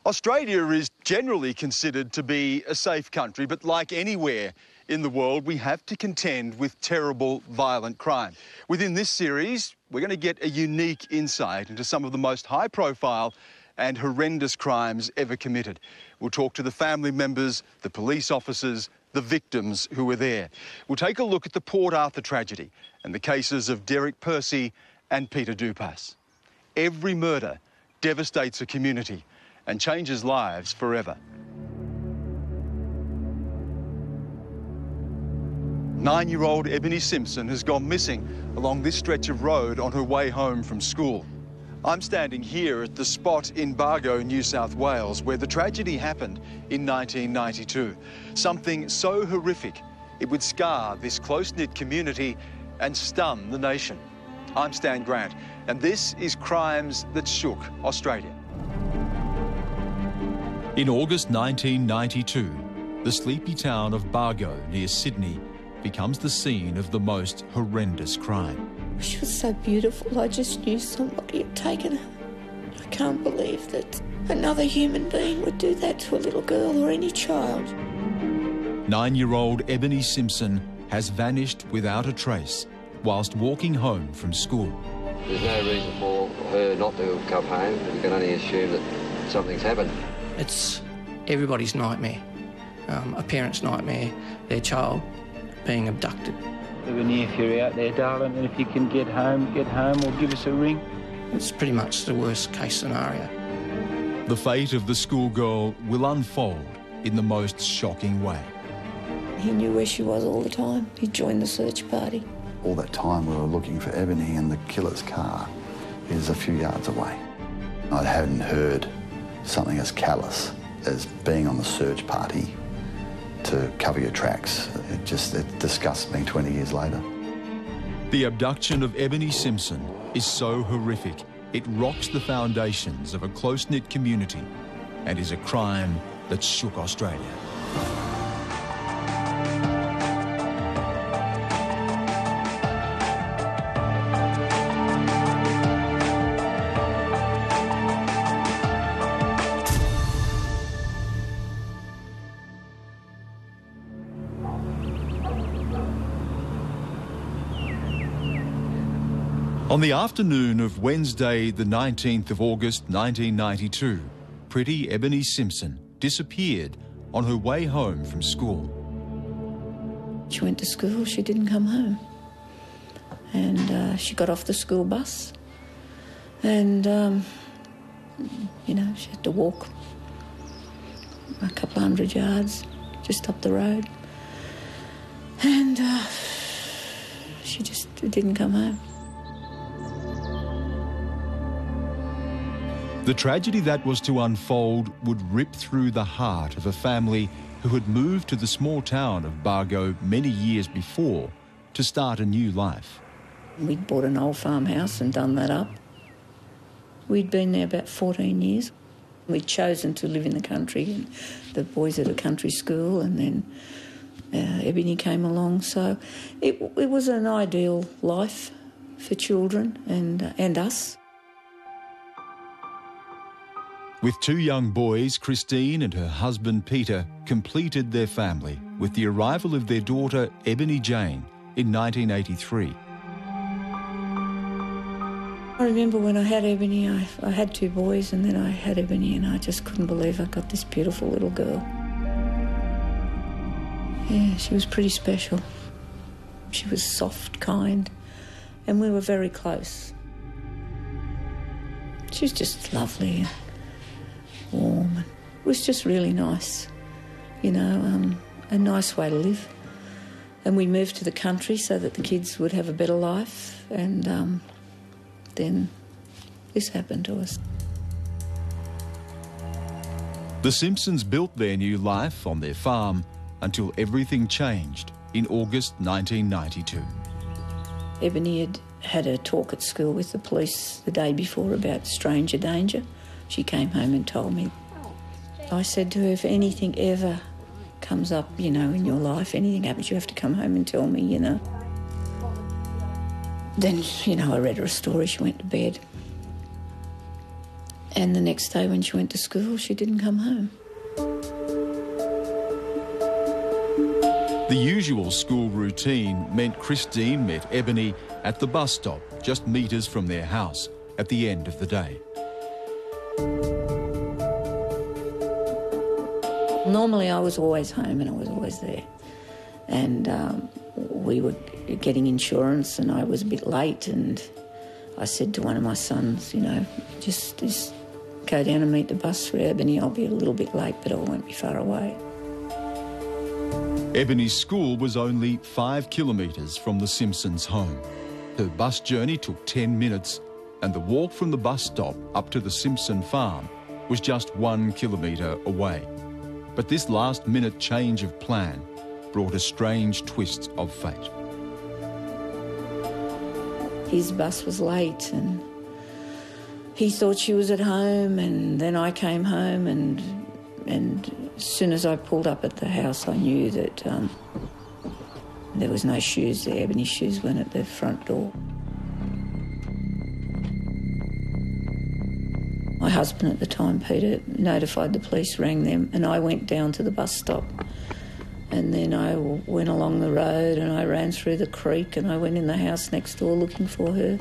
Australia is generally considered to be a safe country, but like anywhere in the world, we have to contend with terrible, violent crime. Within this series, we're going to get a unique insight into some of the most high-profile and horrendous crimes ever committed. We'll talk to the family members, the police officers, the victims who were there. We'll take a look at the Port Arthur tragedy and the cases of Derek Percy and Peter Dupas. Every murder devastates a community and changes lives forever. 9-year-old Ebony Simpson has gone missing along this stretch of road on her way home from school. I'm standing here at the spot in Bargo, New South Wales, where the tragedy happened in 1992. Something so horrific, it would scar this close-knit community and stun the nation. I'm Stan Grant, and this is Crimes That Shook Australia. In August 1992, the sleepy town of Bargo, near Sydney, becomes the scene of the most horrendous crime. She was so beautiful, I just knew somebody had taken her. I can't believe that another human being would do that to a little girl or any child. 9-year-old Ebony Simpson has vanished without a trace whilst walking home from school. There's no reason for her not to have come home. You can only assume that something's happened. It's everybody's nightmare, a parent's nightmare, their child being abducted. Ebony, if you're out there, darling, and if you can get home or give us a ring. It's pretty much the worst case scenario. The fate of the schoolgirl will unfold in the most shocking way. He knew where she was all the time. He joined the search party. All that time we were looking for Ebony, and the killer's car is a few yards away. I hadn't heard something as callous as being on the search party to cover your tracks. It disgusts me 20 years later. The abduction of Ebony Simpson is so horrific, it rocks the foundations of a close-knit community and is a crime that shook Australia. On the afternoon of Wednesday, the 19th of August, 1992, pretty Ebony Simpson disappeared on her way home from school. She went to school, she didn't come home. And she got off the school bus and, you know, she had to walk a couple of 100 yards just up the road. And she just didn't come home. The tragedy that was to unfold would rip through the heart of a family who had moved to the small town of Bargo many years before to start a new life. We'd bought an old farmhouse and done that up. We'd been there about 14 years. We'd chosen to live in the country, and the boys at a country school, and then Ebony came along. So it was an ideal life for children and us. With 2 young boys, Christine and her husband Peter completed their family with the arrival of their daughter Ebony Jane in 1983. I remember when I had Ebony, I had 2 boys and then I had Ebony, and I just couldn't believe I got this beautiful little girl. Yeah, she was pretty special. She was soft, kind, and we were very close. She was just lovely and warm. It was just really nice, you know, a nice way to live. And we moved to the country so that the kids would have a better life, and then this happened to us. The Simpsons built their new life on their farm until everything changed in August 1992. Ebony had a talk at school with the police the day before about stranger danger. She came home and told me. I said to her, if anything ever comes up, you know, in your life, anything happens, you have to come home and tell me, you know. Then, you know, I read her a story, she went to bed. And the next day when she went to school, she didn't come home. The usual school routine meant Christine met Ebony at the bus stop, just metres from their house, at the end of the day. Normally I was always home and I was always there. And we were getting insurance and I was a bit late, and I said to one of my sons, you know, just go down and meet the bus for Ebony. I'll be a little bit late, but I won't be far away. Ebony's school was only 5 kilometres from the Simpsons' home. Her bus journey took 10 minutes, and the walk from the bus stop up to the Simpson farm was just 1 kilometre away. But this last-minute change of plan brought a strange twist of fate. His bus was late and he thought she was at home, and then I came home, and as soon as I pulled up at the house I knew that there was no shoes there. Ebony's shoes weren't at the front door. My husband at the time, Peter, notified the police, rang them, and I went down to the bus stop. And then I went along the road and I ran through the creek and I went in the house next door looking for her,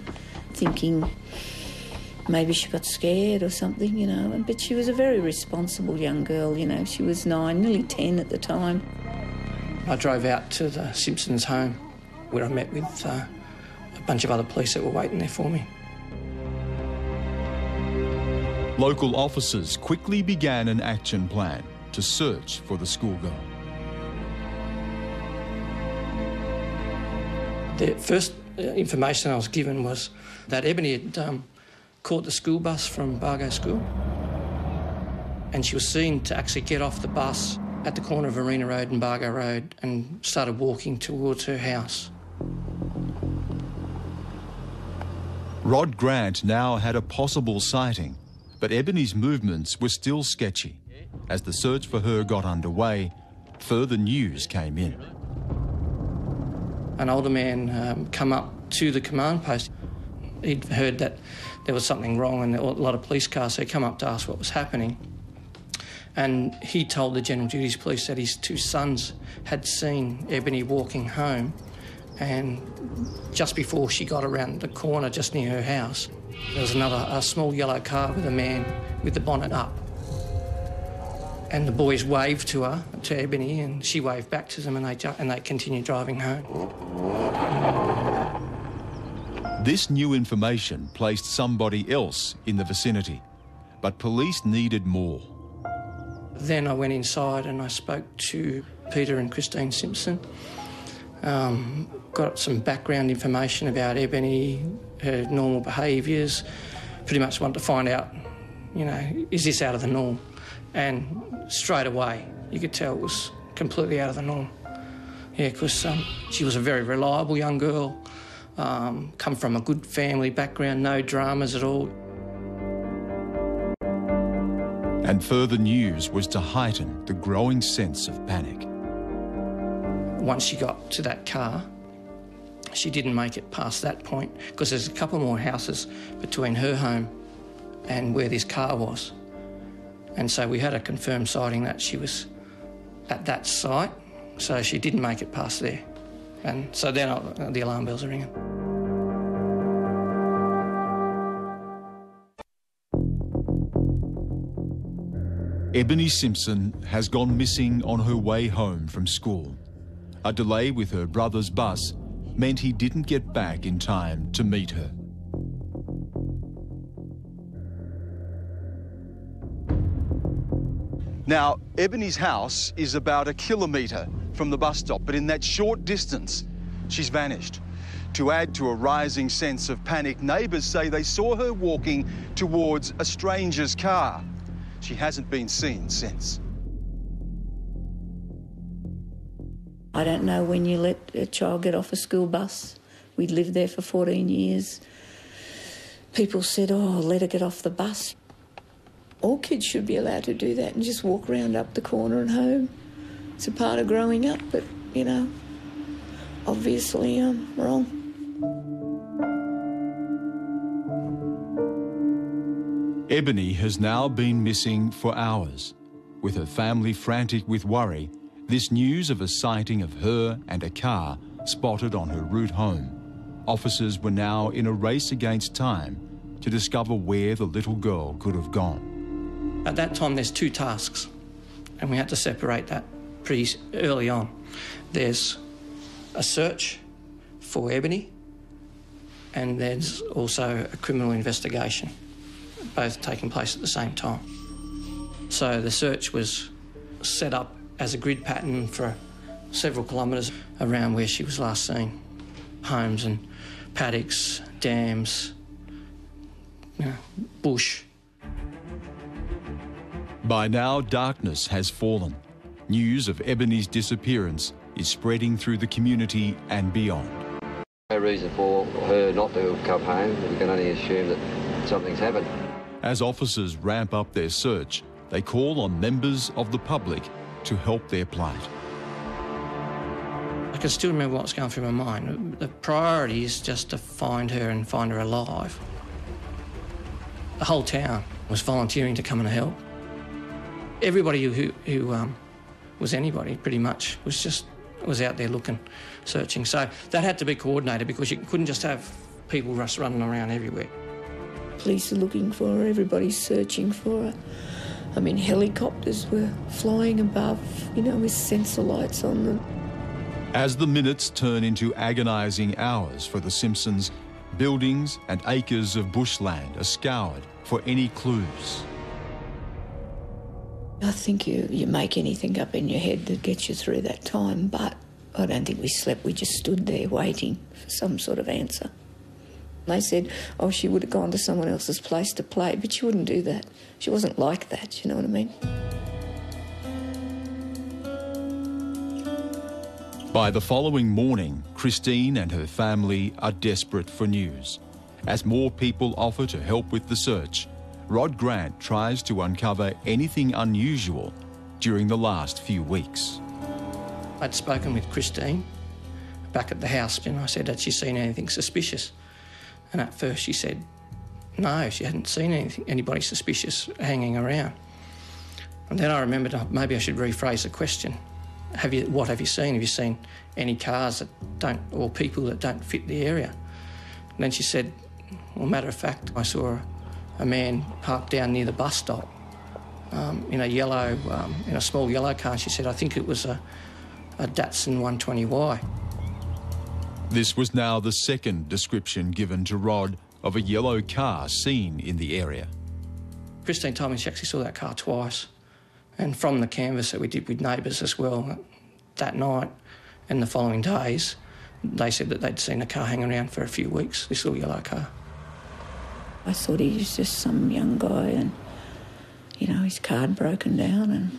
thinking maybe she got scared or something, you know. But she was a very responsible young girl, you know. She was 9, nearly 10 at the time. I drove out to the Simpsons' home where I met with a bunch of other police that were waiting there for me. Local officers quickly began an action plan to search for the schoolgirl. The first information I was given was that Ebony had caught the school bus from Bargo School, and she was seen to actually get off the bus at the corner of Arena Road and Bargo Road and started walking towards her house. Rod Grant now had a possible sighting, but Ebony's movements were still sketchy. As the search for her got underway, further news came in. An older man come up to the command post. He'd heard that there was something wrong and a lot of police cars, so he come up to ask what was happening. And he told the General Duties Police that his 2 sons had seen Ebony walking home, and just before she got around the corner just near her house, there was a small yellow car with a man with the bonnet up. And the boys waved to her, to Ebony, and she waved back to them, and they continued driving home. This new information placed somebody else in the vicinity, but police needed more. Then I went inside and I spoke to Peter and Christine Simpson. Got some background information about Ebony, her normal behaviours. Pretty much wanted to find out, you know, is this out of the norm? And straight away, you could tell it was completely out of the norm. Yeah, because she was a very reliable young girl, come from a good family background, no dramas at all. And further news was to heighten the growing sense of panic. Once she got to that car, she didn't make it past that point because there's a couple more houses between her home and where this car was. And so we had a confirmed sighting that she was at that site, so she didn't make it past there. And so then the alarm bells are ringing. Ebony Simpson has gone missing on her way home from school. A delay with her brother's bus meant he didn't get back in time to meet her. Now, Ebony's house is about 1 kilometre from the bus stop, but in that short distance, she's vanished. To add to a rising sense of panic, neighbours say they saw her walking towards a stranger's car. She hasn't been seen since. I don't know when you let a child get off a school bus. We'd lived there for 14 years. People said, oh, let her get off the bus. All kids should be allowed to do that and just walk around up the corner and home. It's a part of growing up, but, you know, obviously I'm wrong. Ebony has now been missing for hours. With her family frantic with worry, this news of a sighting of her and a car spotted on her route home. Officers were now in a race against time to discover where the little girl could have gone. At that time, there's two tasks, and we had to separate that pretty early on. There's a search for Ebony, and there's also a criminal investigation, both taking place at the same time. So the search was set up as a grid pattern for several kilometres around where she was last seen. Homes and paddocks, dams, bush. By now, darkness has fallen. News of Ebony's disappearance is spreading through the community and beyond. No reason for her not to have come home. We can only assume that something's happened. As officers ramp up their search, they call on members of the public to help their plight. I can still remember what's going through my mind. The priority is just to find her and find her alive. The whole town was volunteering to come and help. Everybody who was anybody, pretty much, was out there looking, searching. So that had to be coordinated because you couldn't just have people running around everywhere. Police are looking for her, everybody's searching for her. I mean, helicopters were flying above, with sensor lights on them. As the minutes turn into agonising hours for the Simpsons, buildings and acres of bushland are scoured for any clues. I think you make anything up in your head that gets you through that time, but I don't think we slept. We just stood there waiting for some sort of answer. They said, oh, she would have gone to someone else's place to play, but she wouldn't do that. She wasn't like that, you know what I mean? By the following morning, Christine and her family are desperate for news. As more people offer to help with the search, Rod Grant tries to uncover anything unusual during the last few weeks. I'd spoken with Christine back at the house, and I said, had she seen anything suspicious? And at first she said, no, she hadn't seen anybody suspicious hanging around. And then I remembered maybe I should rephrase the question. What have you seen? Have you seen any cars that don't, or people that don't fit the area? And then she said, well, matter of fact, I saw a man parked down near the bus stop in a small yellow car. She said, I think it was a Datsun 120Y. This was now the second description given to Rod of a yellow car seen in the area. Christine told me she actually saw that car twice. And from the canvass that we did with neighbours as well, that night and the following days, they said that they'd seen a car hanging around for a few weeks, this little yellow car. I thought he was just some young guy and, his car had broken down, and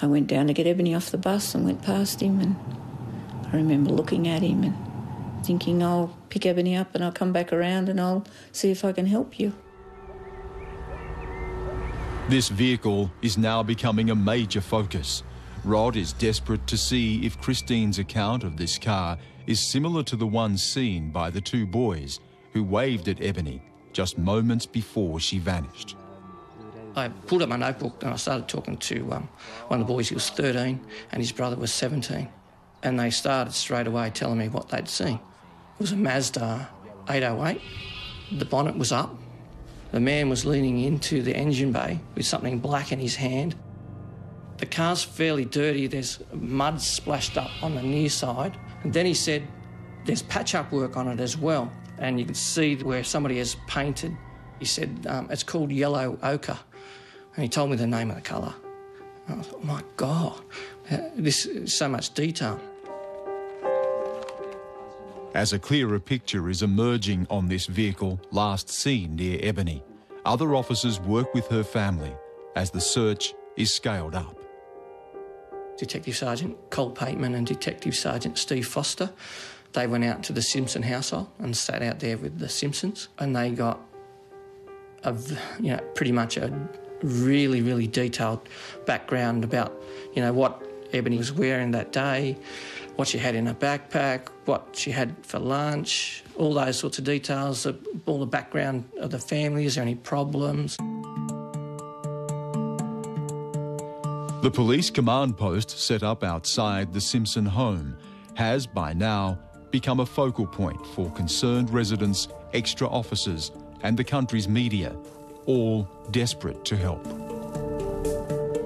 I went down to get Ebony off the bus and went past him, and I remember looking at him and thinking, I'll pick Ebony up and I'll come back around and I'll see if I can help you. This vehicle is now becoming a major focus. Rod is desperate to see if Christine's account of this car is similar to the one seen by the two boys who waved at Ebony just moments before she vanished. I pulled up my notebook and I started talking to one of the boys. He was 13 and his brother was 17. And they started straight away telling me what they'd seen. It was a Mazda 808. The bonnet was up. The man was leaning into the engine bay with something black in his hand. The car's fairly dirty. There's mud splashed up on the near side. And then he said there's patch-up work on it as well. And you can see where somebody has painted. He said it's called yellow ochre. And he told me the name of the colour. And I thought, oh my God, this is so much detail. As a clearer picture is emerging on this vehicle last seen near Ebony, other officers work with her family as the search is scaled up. Detective Sergeant Cole Pateman and Detective Sergeant Steve Foster, they went out to the Simpson household and sat out there with the Simpsons, and they got pretty much a really, really detailed background about, what Ebony was wearing that day, what she had in her backpack, what she had for lunch, all those sorts of details, all the background of the family, is there any problems? The police command post set up outside the Simpson home has by now become a focal point for concerned residents, extra officers and the country's media, all desperate to help.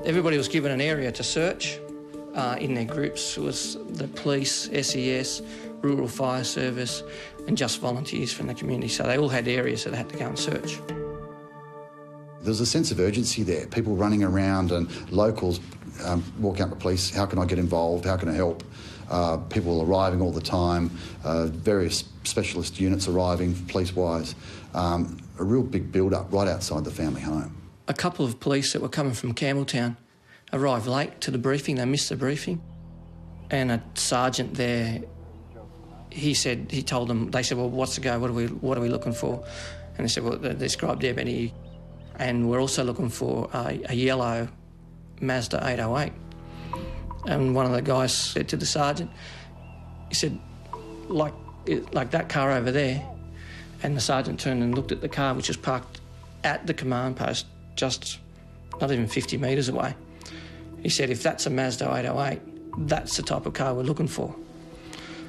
Everybody was given an area to search in their groups. It was the police, SES, Rural Fire Service and just volunteers from the community. So they all had areas that they had to go and search. There was a sense of urgency there, people running around and locals walking up to police, how can I get involved, how can I help? People arriving all the time, various specialist units arriving police-wise. A real big build-up right outside the family home. A couple of police that were coming from Campbelltown arrived late to the briefing, they missed the briefing. And a sergeant there, he told them, they said, well, what's the go, what are we looking for? And they said, well, they described Ebony, and we're also looking for a yellow Mazda 808. And one of the guys said to the sergeant, he said, like that car over there. And the sergeant turned and looked at the car, which was parked at the command post, just not even 50 metres away. He said, if that's a Mazda 808, that's the type of car we're looking for.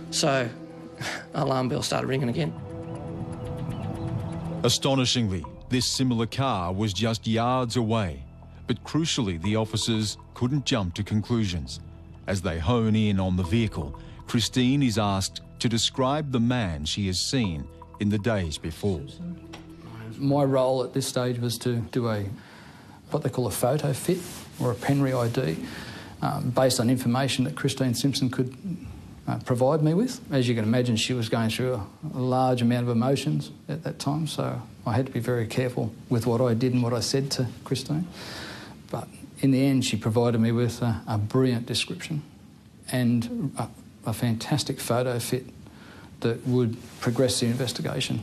So, alarm bell started ringing again. Astonishingly, this similar car was just yards away, but crucially the officers couldn't jump to conclusions. As they hone in on the vehicle, Christine is asked to describe the man she has seen in the days before. My role at this stage was to do what they call a photo fit or a Penry ID based on information that Christine Simpson could provide me with. As you can imagine, she was going through a large amount of emotions at that time, so I had to be very careful with what I did and what I said to Christine. But in the end, she provided me with a brilliant description and a fantastic photo fit that would progress the investigation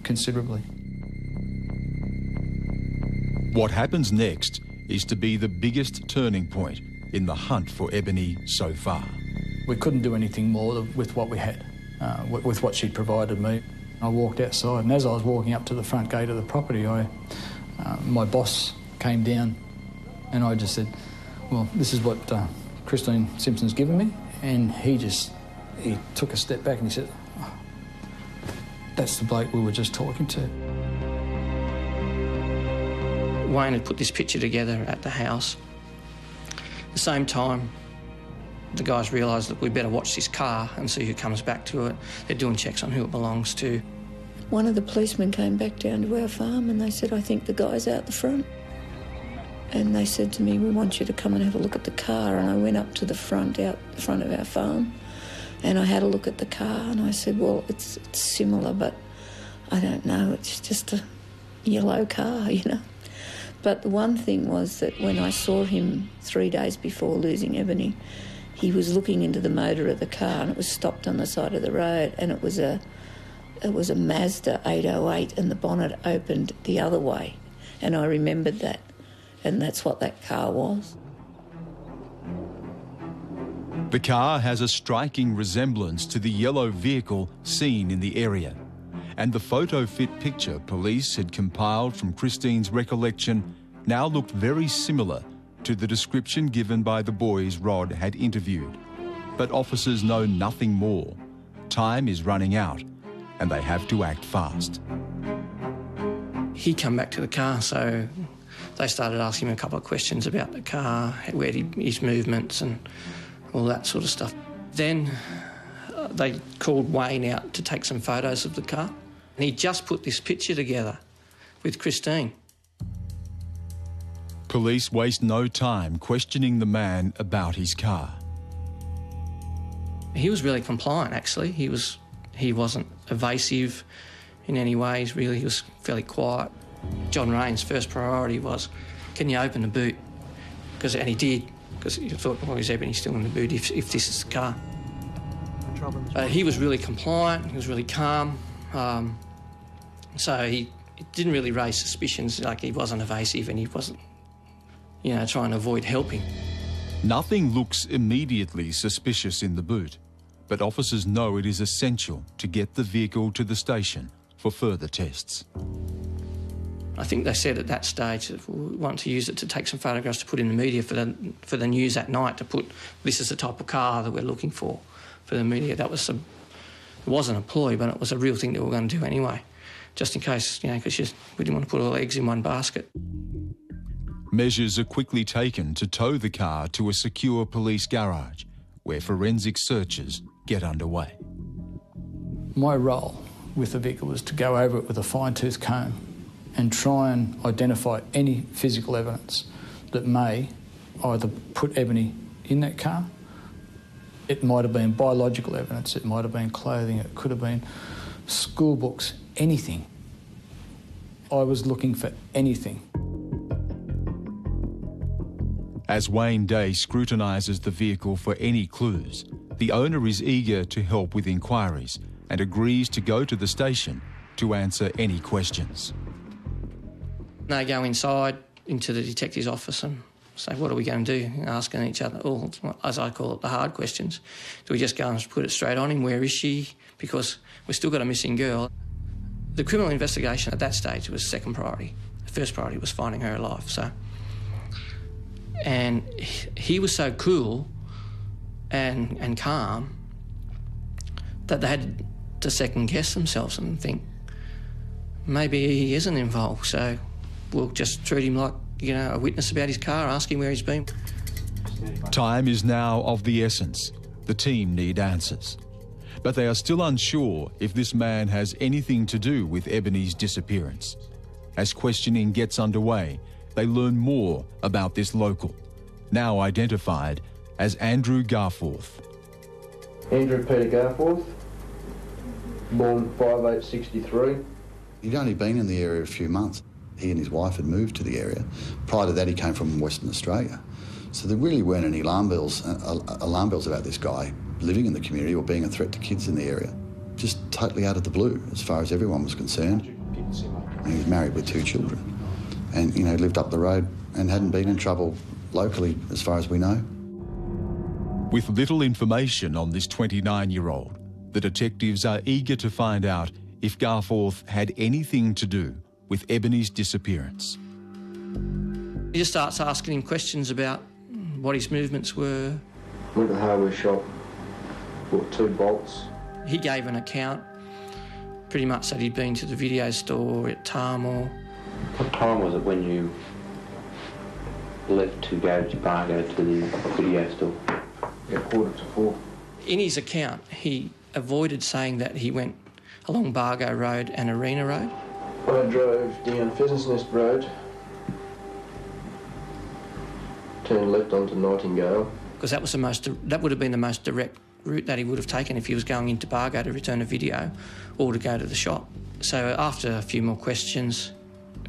considerably. What happens next is to be the biggest turning point in the hunt for Ebony so far. We couldn't do anything more with what we had, with what she'd provided me. I walked outside, and as I was walking up to the front gate of the property, my boss came down, and I just said, well, this is what Christine Simpson's given me, and he took a step back and he said, oh, that's the bloke we were just talking to. Wayne had put this picture together at the house. At the same time, the guys realised that we better watch this car and see who comes back to it. They're doing checks on who it belongs to. One of the policemen came back down to our farm and they said, I think the guy's out the front. And they said to me, we want you to come and have a look at the car. And I went up to the front, out the front of our farm, and I had a look at the car and I said, well, it's similar, but I don't know, it's just a yellow car, you know. But the one thing was that when I saw him 3 days before losing Ebony, he was looking into the motor of the car and it was stopped on the side of the road, and it was a Mazda 808 and the bonnet opened the other way. And I remembered that, and that's what that car was. The car has a striking resemblance to the yellow vehicle seen in the area. And the photo fit picture police had compiled from Christine's recollection now looked very similar to the description given by the boys Rod had interviewed. But officers know nothing more. Time is running out and they have to act fast. He came back to the car, so they started asking him a couple of questions about the car, his movements and all that sort of stuff. Then they called Wayne out to take some photos of the car. And he just put this picture together with Christine. Police waste no time questioning the man about his car. He was really compliant, actually. He wasn't evasive in any ways, really. He was fairly quiet. John Rain's first priority was, can you open the boot? And he did, because he thought, well, is Ebony still in the boot if this is the car? He was really compliant, he was really calm. So he didn't really raise suspicions, like he wasn't evasive and he wasn't, trying to avoid helping. Nothing looks immediately suspicious in the boot, but officers know it is essential to get the vehicle to the station for further tests. I think they said at that stage that we want to use it to take some photographs to put in the media for the news that night, to put this is the type of car that we're looking for the media. That was it wasn't a ploy, but it was a real thing that we were going to do anyway, just in case, you know, because we didn't want to put all eggs in one basket. Measures are quickly taken to tow the car to a secure police garage, where forensic searches get underway. My role with the vehicle was to go over it with a fine-tooth comb and try and identify any physical evidence that may either put Ebony in that car. It might have been biological evidence, it might have been clothing, it could have been school books, anything. I was looking for anything. As Wayne Day scrutinises the vehicle for any clues, the owner is eager to help with inquiries and agrees to go to the station to answer any questions. They go inside into the detective's office and say, what are we going to do? Asking each other, or as I call it, the hard questions. Do we just go and put it straight on him? Where is she? Because we've still got a missing girl. The criminal investigation at that stage was second priority. The first priority was finding her alive. And he was so cool and calm that they had to second guess themselves and think, maybe he isn't involved, so we'll just treat him like, you know, a witness about his car, ask him where he's been. Time is now of the essence. The team need answers. But they are still unsure if this man has anything to do with Ebony's disappearance. As questioning gets underway, they learn more about this local, now identified as Andrew Garforth. Andrew Peter Garforth, born 5/8/63. He'd only been in the area a few months. He and his wife had moved to the area. Prior to that, he came from Western Australia. So there really weren't any alarm bells about this guy living in the community or being a threat to kids in the area. Just totally out of the blue, as far as everyone was concerned. And he was married with 2 children and, you know, lived up the road and hadn't been in trouble locally, as far as we know. With little information on this 29-year-old, the detectives are eager to find out if Garforth had anything to do with Ebony's disappearance. He just starts asking him questions about what his movements were. Went to the hardware shop, bought 2 bolts. He gave an account, pretty much that he'd been to the video store at Tarmore. What time was it when you left to go to Bargo to the video store? Yeah, 3:45. In his account, he avoided saying that he went along Bargo Road and Arena Road. I drove down Pheasant's Nest Road, turned left onto Nightingale. Because that would have been the most direct route that he would have taken if he was going into Bargo to return a video or to go to the shop. So after a few more questions,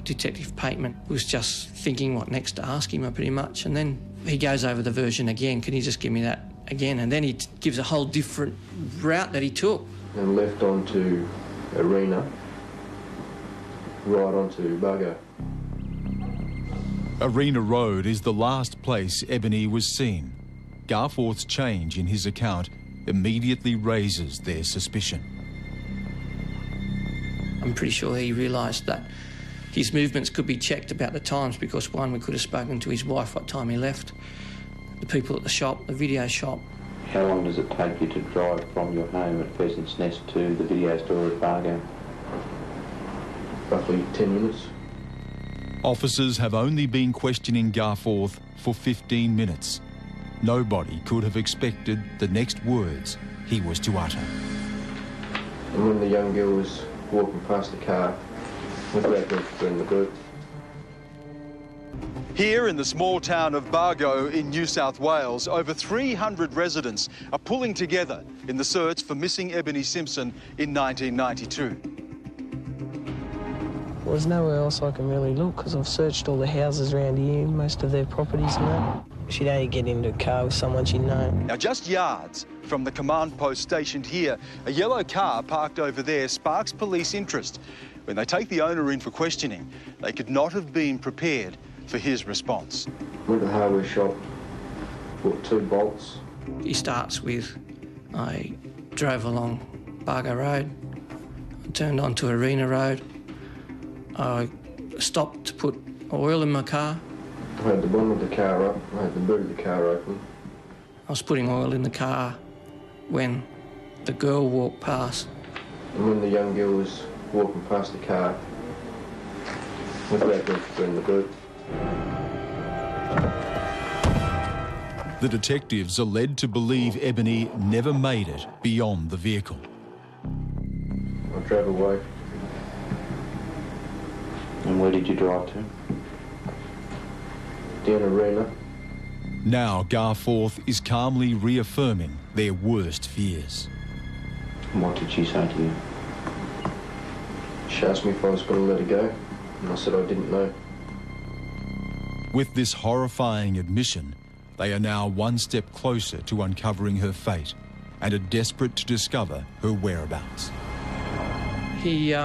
Detective Pateman was just thinking what next to ask him pretty much, and then he goes over the version again. Can you just give me that again? And then he gives a whole different route that he took. And left onto Arena, right onto Bargo. Arena Road is the last place Ebony was seen. Garforth's change in his account immediately raises their suspicion. I'm pretty sure he realised that his movements could be checked about the times because, one, we could have spoken to his wife what time he left, the people at the shop, the video shop. How long does it take you to drive from your home at Pheasant's Nest to the video store at Bargo? Roughly 10 minutes. Officers have only been questioning Garforth for 15 minutes. Nobody could have expected the next words he was to utter. And when the young girl was walking past the car, we grabbed her in the group. Here in the small town of Bargo in New South Wales, over 300 residents are pulling together in the search for missing Ebony Simpson in 1992. There's nowhere else I can really look because I've searched all the houses around here, most of their properties and that. She'd only get into a car with someone she'd known. Now, just yards from the command post stationed here, a yellow car parked over there sparks police interest. When they take the owner in for questioning, they could not have been prepared for his response. Went to the hardware shop, bought 2 bolts. He starts with, I drove along Bargo Road, I turned onto Arena Road. I stopped to put oil in my car. I had the bonnet of the car up, I had the boot of the car open. I was putting oil in the car when the girl walked past. And when the young girl was walking past the car, with that register in the boot. The detectives are led to believe Ebony never made it beyond the vehicle. I drove away. And where did you drive to? Down Arena. Now Garforth is calmly reaffirming their worst fears. And what did she say to you? She asked me if I was going to let her go, and I said I didn't know. With this horrifying admission, they are now one step closer to uncovering her fate and are desperate to discover her whereabouts. He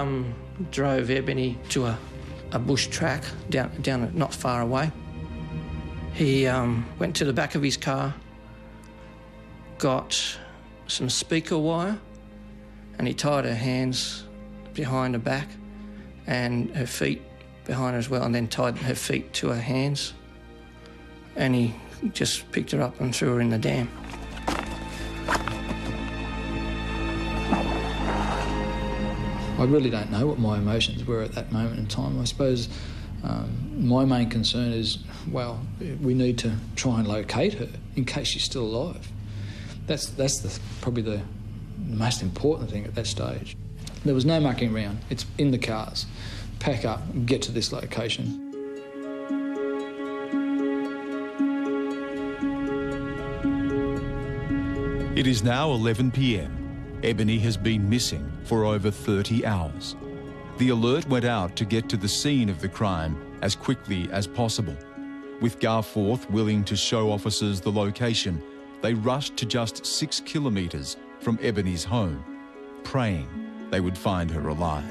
drove Ebony to a bush track down not far away. He went to the back of his car, got some speaker wire, and he tied her hands behind her back and her feet behind her as well, and then tied her feet to her hands. And he just picked her up and threw her in the dam. I really don't know what my emotions were at that moment in time. I suppose my main concern is, well, we need to try and locate her in case she's still alive. That's probably the most important thing at that stage. There was no mucking around. It's in the cars. Pack up and get to this location. It is now 11 p.m. Ebony has been missing for over 30 hours. The alert went out to get to the scene of the crime as quickly as possible. With Garforth willing to show officers the location, they rushed to just 6 kilometres from Ebony's home, praying they would find her alive.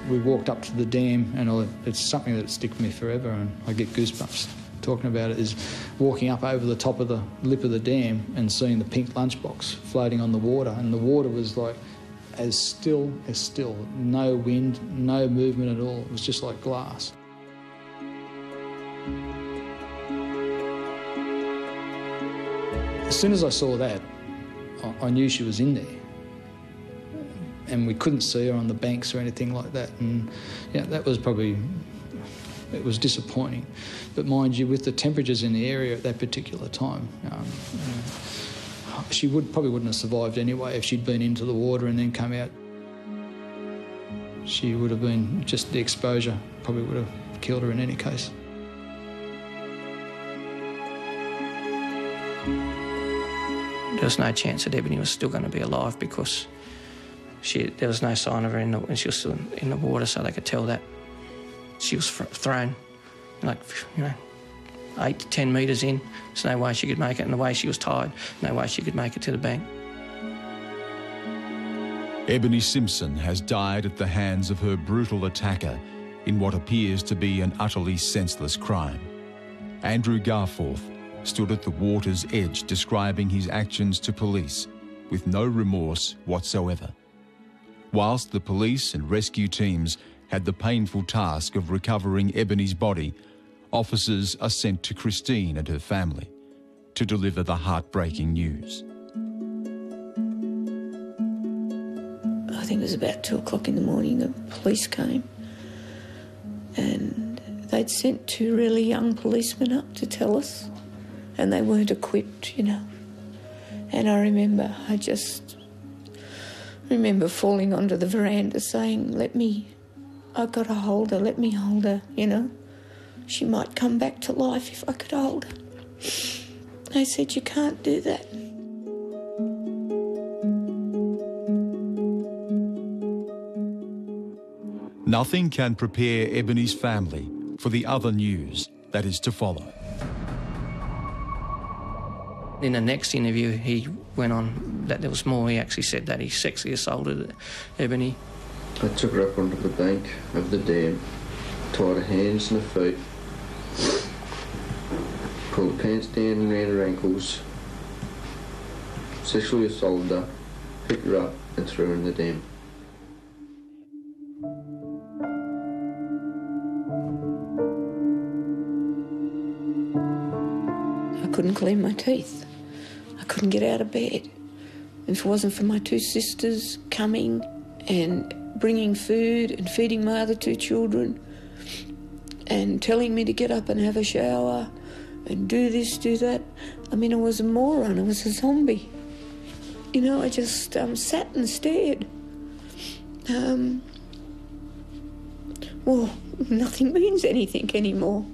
We walked up to the dam, and it's something that sticks with me forever, and I get goosebumps talking about it, is walking up over the top of the lip of the dam and seeing the pink lunchbox floating on the water, and the water was like as still, no wind, no movement at all. It was just like glass. As soon as I saw that, I knew she was in there. And we couldn't see her on the banks or anything like that. And yeah, that was probably, it was disappointing. But mind you, with the temperatures in the area at that particular time, she probably wouldn't have survived anyway if she'd been into the water and then come out. She would have been, just the exposure probably would have killed her in any case. There was no chance that Ebony was still going to be alive because there was no sign of her when she was still in the water, so they could tell that she was thrown, 8 to 10 metres in. There's no way she could make it, and the way she was tied, no way she could make it to the bank. Ebony Simpson has died at the hands of her brutal attacker in what appears to be an utterly senseless crime. Andrew Garforth stood at the water's edge describing his actions to police with no remorse whatsoever. Whilst the police and rescue teams had the painful task of recovering Ebony's body, officers are sent to Christine and her family to deliver the heartbreaking news. I think it was about 2 o'clock in the morning, the police came, and they'd sent 2 really young policemen up to tell us, and they weren't equipped, you know. And I just remember falling onto the veranda saying, I've got to hold her, let me hold her, you know. She might come back to life if I could hold her. They said, you can't do that. Nothing can prepare Ebony's family for the other news that is to follow. In the next interview, he went on that there was more. He actually said that he sexually assaulted Ebony. I took her up onto the bank of the dam, tied her hands and her feet, pulled her pants down around her ankles, sexually assaulted her, picked her up and threw her in the dam. I couldn't clean my teeth. I couldn't get out of bed. If it wasn't for my two sisters coming and bringing food and feeding my other two children and telling me to get up and have a shower and do this, do that, I mean, I was a moron. I was a zombie. You know, I just sat and stared. Well, nothing means anything anymore.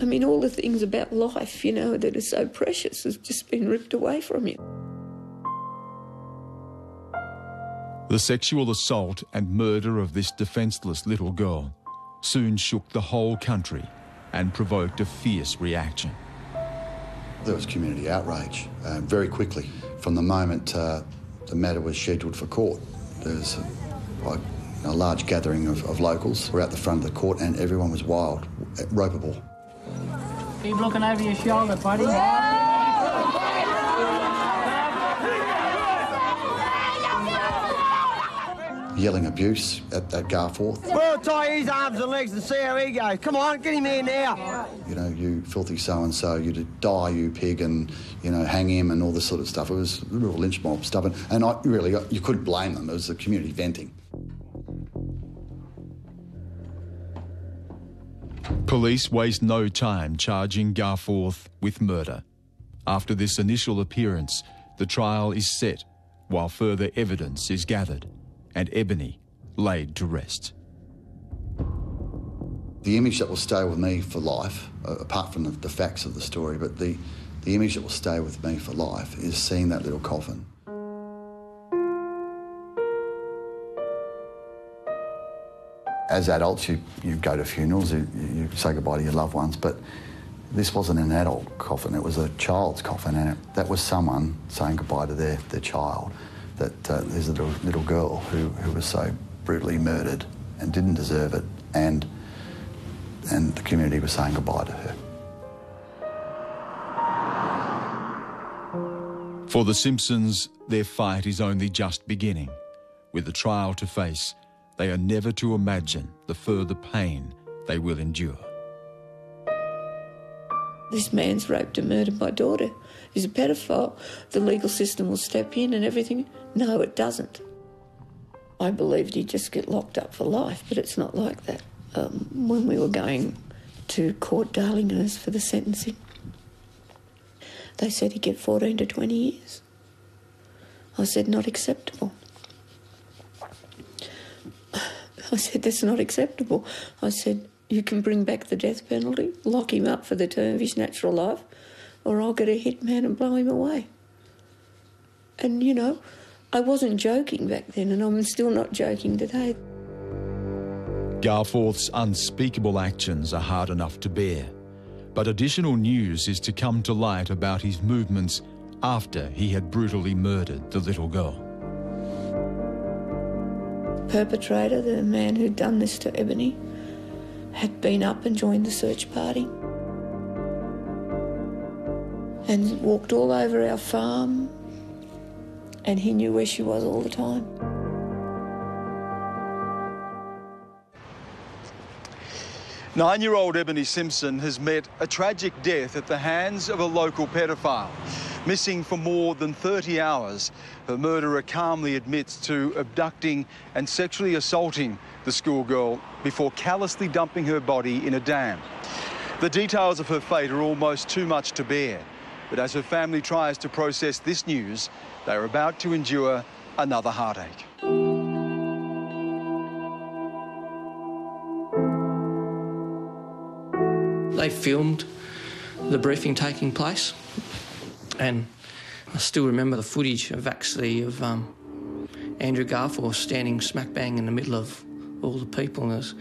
I mean, all the things about life, you know, that are so precious has just been ripped away from you. The sexual assault and murder of this defenceless little girl soon shook the whole country and provoked a fierce reaction. There was community outrage very quickly. From the moment the matter was scheduled for court, there was a large gathering of locals. We're at the front of the court and everyone was wild, ropeable. Keep looking over your shoulder, buddy. Yelling abuse at Garforth. We'll tie his arms and legs and see how he goes. Come on, get him here now. You know, you filthy so-and-so, you die, you pig, and, you know, hang him and all this sort of stuff. It was real lynch mob stuff. And you couldn't blame them. It was the community venting. Police waste no time charging Garforth with murder. After this initial appearance, the trial is set while further evidence is gathered and Ebony laid to rest. The image that will stay with me for life, apart from the facts of the story, but the image that will stay with me for life is seeing that little coffin. As adults, you go to funerals, you say goodbye to your loved ones, but this wasn't an adult coffin, it was a child's coffin, and that was someone saying goodbye to their child. That there's a little girl who was so brutally murdered and didn't deserve it, and the community was saying goodbye to her. For the Simpsons, their fight is only just beginning. With the trial to face, they are never to imagine the further pain they will endure. This man's raped and murdered my daughter. He's a pedophile. The legal system will step in and everything. No, it doesn't. I believed he'd just get locked up for life, but it's not like that. When we were going to court Darlinghurst for the sentencing, they said he'd get 14 to 20 years. I said, not acceptable. I said, that's not acceptable. I said, you can bring back the death penalty, lock him up for the term of his natural life, or I'll get a hitman and blow him away. And, you know, I wasn't joking back then, and I'm still not joking today. Garforth's unspeakable actions are hard enough to bear, but additional news is to come to light about his movements after he had brutally murdered the little girl. The perpetrator, the man who'd done this to Ebony, had been up and joined the search party and walked all over our farm, and he knew where she was all the time. Nine-year-old Ebony Simpson has met a tragic death at the hands of a local pedophile. Missing for more than 30 hours, her murderer calmly admits to abducting and sexually assaulting the schoolgirl before callously dumping her body in a dam. The details of her fate are almost too much to bear, but as her family tries to process this news, they are about to endure another heartache. They filmed the briefing taking place, and I still remember the footage of Andrew Garforth standing smack bang in the middle of all the people. And there's,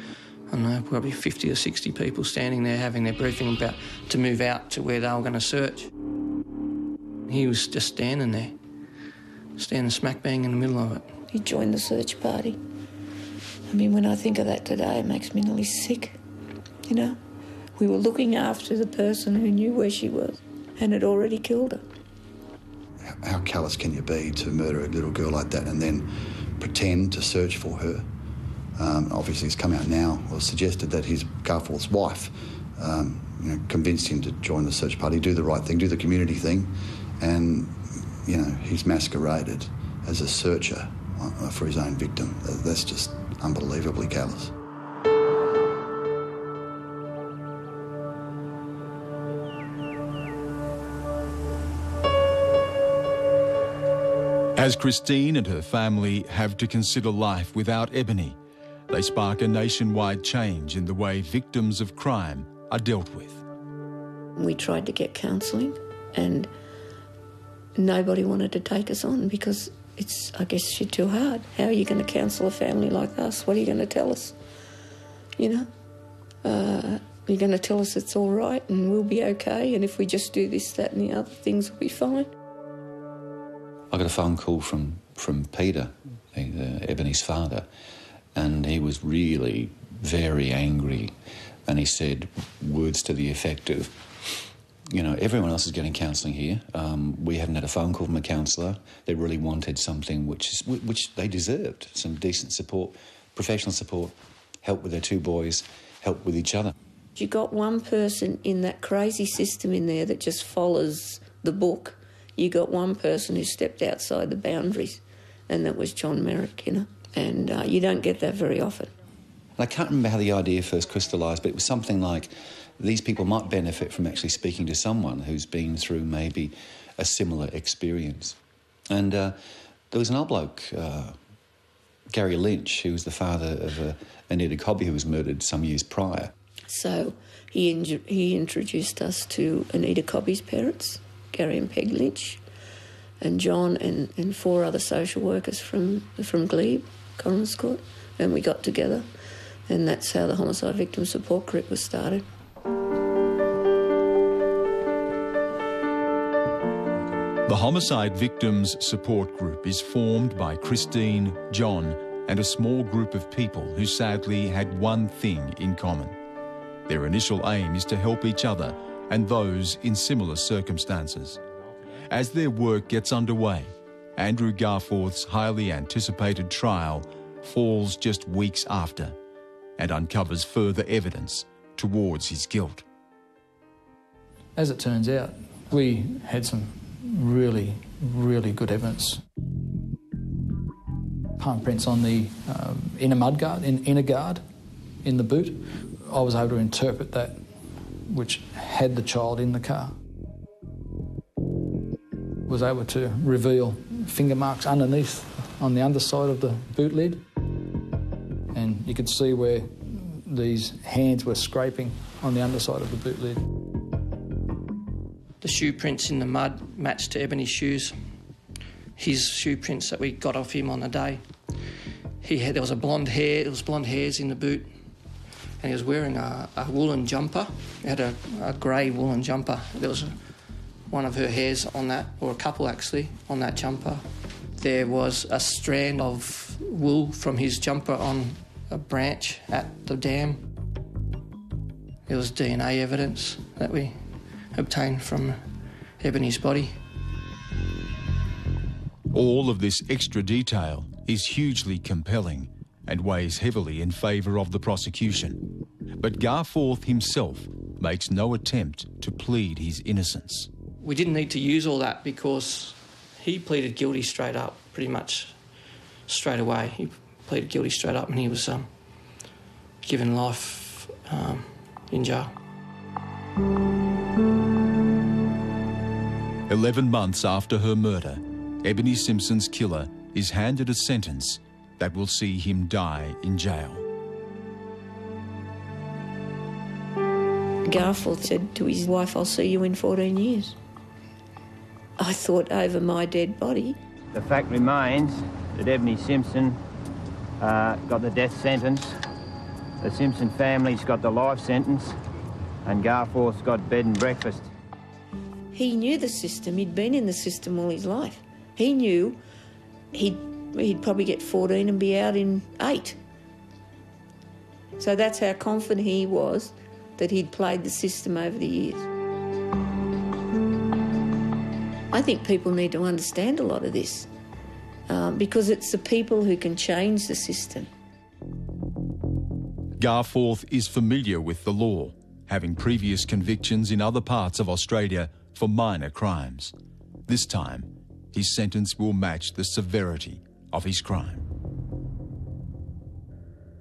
I don't know, probably 50 or 60 people standing there having their briefing about to move out to where they were going to search. He was just standing there, standing smack bang in the middle of it. He joined the search party. I mean, when I think of that today, it makes me nearly sick, you know? We were looking after the person who knew where she was and had already killed her. How callous can you be to murder a little girl like that and then pretend to search for her? Obviously, it's come out now, or suggested that his Garforth's wife convinced him to join the search party, do the right thing, do the community thing, and, he's masqueraded as a searcher for his own victim. That's just unbelievably callous. As Christine and her family have to consider life without Ebony, they spark a nationwide change in the way victims of crime are dealt with. We tried to get counselling and nobody wanted to take us on because I guess she's too hard. How are you going to counsel a family like us? What are you going to tell us? You're going to tell us it's all right and we'll be okay, and if we just do this, that and the other, things will be fine. I got a phone call from Peter, Ebony's father, and he was really very angry, and he said words to the effect of, everyone else is getting counselling here. We haven't had a phone call from a counsellor. They really wanted something which they deserved, some decent support, professional support, help with their two boys, help with each other. You got one person in that crazy system in there that just follows the book. You got one person who stepped outside the boundaries, and that was John Merrick, and you don't get that very often. I can't remember how the idea first crystallised, but it was something like these people might benefit from actually speaking to someone who's been through maybe a similar experience. And there was an old bloke, Gary Lynch, who was the father of Anita Cobby, who was murdered some years prior. So he introduced us to Anita Cobby's parents, Gary and Peg Lynch, and John and 4 other social workers from Glebe, Coroner's Court, and we got together, and that's how the Homicide Victim Support Group was started. The Homicide Victims Support Group is formed by Christine, John, and a small group of people who sadly had one thing in common. Their initial aim is to help each other and those in similar circumstances. As their work gets underway, Andrew Garforth's highly anticipated trial falls just weeks after and uncovers further evidence towards his guilt. As it turns out, we had some really, really good evidence. Palm prints on the inner mudguard, inner guard in the boot. I was able to interpret that, which had the child in the car. Was able to reveal finger marks underneath on the underside of the boot lid, and you could see where these hands were scraping on the underside of the boot lid. The shoe prints in the mud matched to Ebony's shoes. His shoe prints that we got off him on the day. There was blonde hairs in the boot, and he was wearing a woolen jumper. He had a grey woolen jumper. There was one of her hairs on that, or a couple actually, on that jumper. There was a strand of wool from his jumper on a branch at the dam. There was DNA evidence that we obtained from Ebony's body. All of this extra detail is hugely compelling and weighs heavily in favour of the prosecution. But Garforth himself makes no attempt to plead his innocence. We didn't need to use all that because he pleaded guilty straight up, pretty much straight away. He pleaded guilty straight up, and he was given life in jail. 11 months after her murder, Ebony Simpson's killer is handed a sentence that will see him die in jail. Garforth said to his wife, "I'll see you in 14 years." I thought, over my dead body. The fact remains that Ebony Simpson got the death sentence, the Simpson family's got the life sentence, and Garforth's got bed and breakfast. He knew the system. He'd been in the system all his life. He knew he'd probably get 14 and be out in 8. So that's how confident he was that he'd played the system over the years. I think people need to understand a lot of this because it's the people who can change the system. Garforth is familiar with the law, having previous convictions in other parts of Australia for minor crimes. This time, his sentence will match the severity of his crime.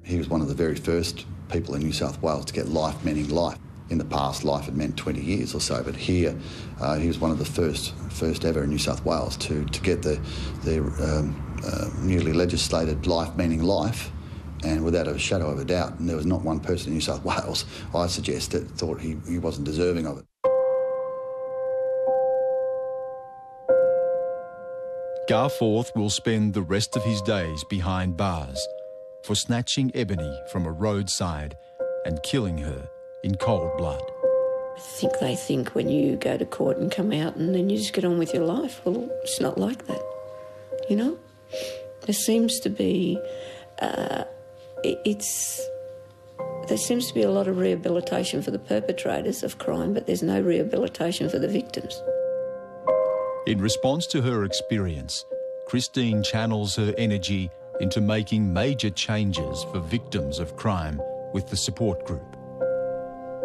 He was one of the very first people in New South Wales to get life meaning life. In the past, life had meant 20 years or so, but here he was one of the first ever in New South Wales to get the newly legislated life meaning life, and without a shadow of a doubt, and there was not one person in New South Wales, I suggest, that thought he wasn't deserving of it. Garforth will spend the rest of his days behind bars for snatching Ebony from a roadside and killing her in cold blood. I think they think when you go to court and come out and then you just get on with your life. Well, it's not like that, you know? There seems to be, there seems to be a lot of rehabilitation for the perpetrators of crime, but there's no rehabilitation for the victims. In response to her experience, Christine channels her energy into making major changes for victims of crime with the support group.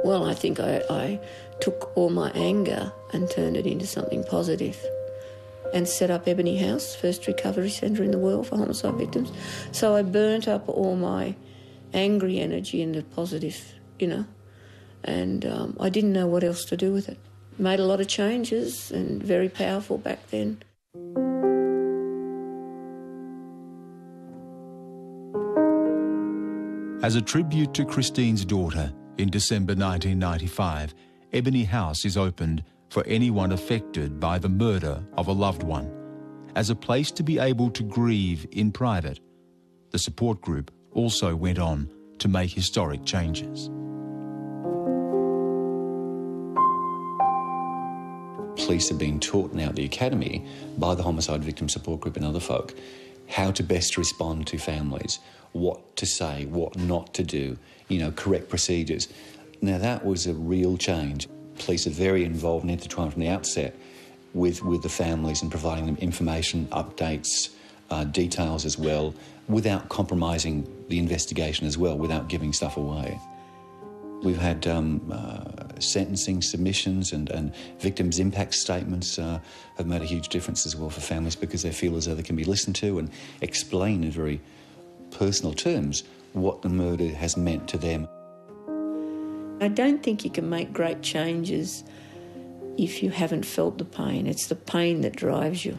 Well, I think I took all my anger and turned it into something positive and set up Ebony House, first recovery centre in the world for homicide victims. So I burnt up all my angry energy into positive, you know, and I didn't know what else to do with it. Made a lot of changes and very powerful back then. As a tribute to Christine's daughter, in December 1995, Ebony House is opened for anyone affected by the murder of a loved one, as a place to be able to grieve in private. The support group also went on to make historic changes. Police have been taught now at the academy by the Homicide Victim Support Group and other folk how to best respond to families, what to say, what not to do, you know, correct procedures. Now that was a real change. Police are very involved and intertwined from the outset with the families and providing them information, updates, details as well, without compromising the investigation as well, without giving stuff away. We've had sentencing submissions and victims' impact statements have made a huge difference as well for families because they feel as though they can be listened to and explain in very personal terms what the murder has meant to them. I don't think you can make great changes if you haven't felt the pain. It's the pain that drives you.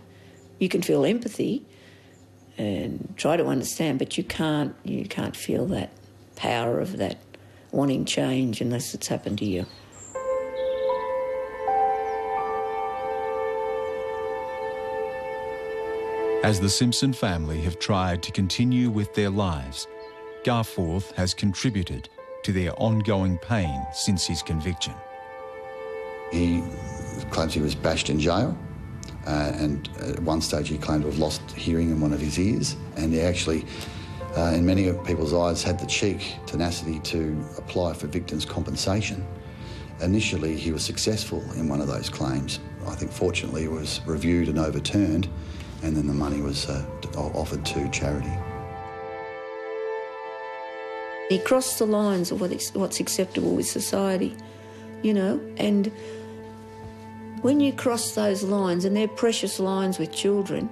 You can feel empathy and try to understand, but you can't feel that power of that wanting change unless it's happened to you. As the Simpson family have tried to continue with their lives, Garforth has contributed to their ongoing pain since his conviction. He claims he was bashed in jail, and at one stage he claimed to have lost hearing in one of his ears, and he actually, in many people's eyes, had the cheek, tenacity to apply for victims' compensation. Initially, he was successful in one of those claims. I think, fortunately, it was reviewed and overturned, and then the money was offered to charity. He crossed the lines of what's acceptable with society, you know, and when you cross those lines, and they're precious lines with children,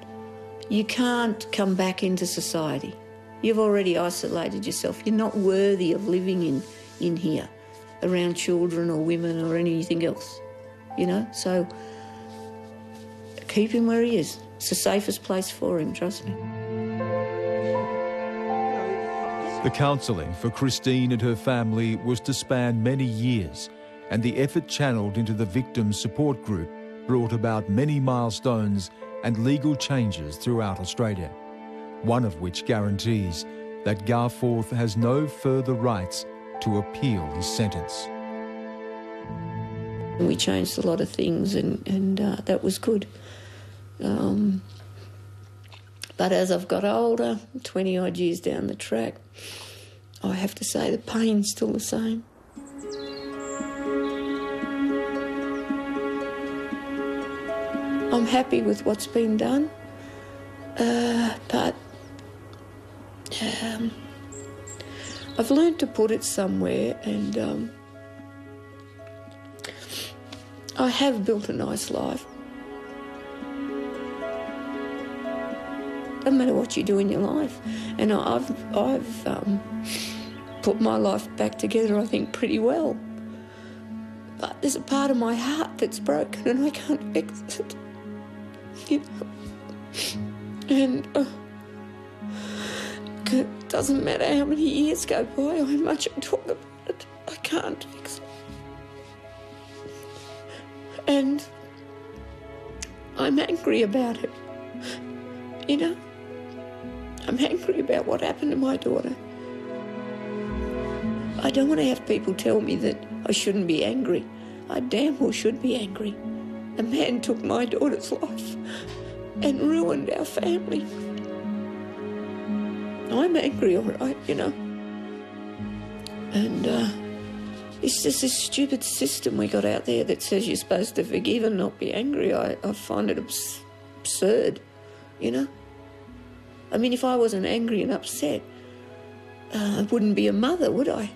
you can't come back into society. You've already isolated yourself. You're not worthy of living in here, around children or women or anything else, you know? So keep him where he is. It's the safest place for him, trust me. The counselling for Christine and her family was to span many years, and the effort channelled into the victims' support group brought about many milestones and legal changes throughout Australia, one of which guarantees that Garforth has no further rights to appeal his sentence. We changed a lot of things and that was good. But as I've got older, 20-odd years down the track, I have to say the pain's still the same. I'm happy with what's been done, but I've learned to put it somewhere, and I have built a nice life. Doesn't matter what you do in your life, and I've put my life back together, I think, pretty well. But there's a part of my heart that's broken, and I can't fix it. You know, and it doesn't matter how many years go by or how much I talk about it, I can't fix it. And I'm angry about it, you know. I'm angry about what happened to my daughter. I don't want to have people tell me that I shouldn't be angry. I damn well should be angry. A man took my daughter's life and ruined our family. I'm angry, all right, you know. And it's just this stupid system we got out there that says you're supposed to forgive and not be angry. I find it absurd, you know. I mean, if I wasn't angry and upset, I wouldn't be a mother, would I?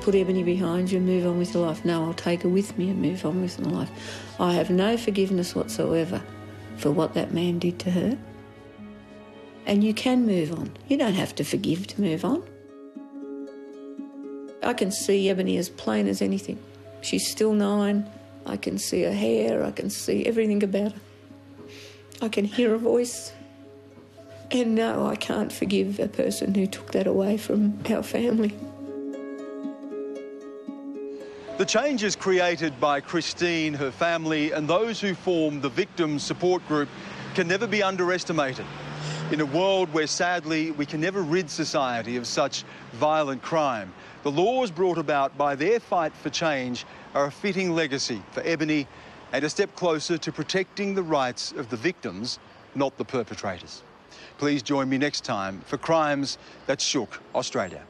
Put Ebony behind you and move on with your life. No, I'll take her with me and move on with my life. I have no forgiveness whatsoever for what that man did to her. And you can move on. You don't have to forgive to move on. I can see Ebony as plain as anything. She's still 9. I can see her hair. I can see everything about her. I can hear her voice. And no, I can't forgive a person who took that away from our family. The changes created by Christine, her family, and those who form the victim support group can never be underestimated. In a world where, sadly, we can never rid society of such violent crime, the laws brought about by their fight for change are a fitting legacy for Ebony and a step closer to protecting the rights of the victims, not the perpetrators. Please join me next time for Crimes That Shook Australia.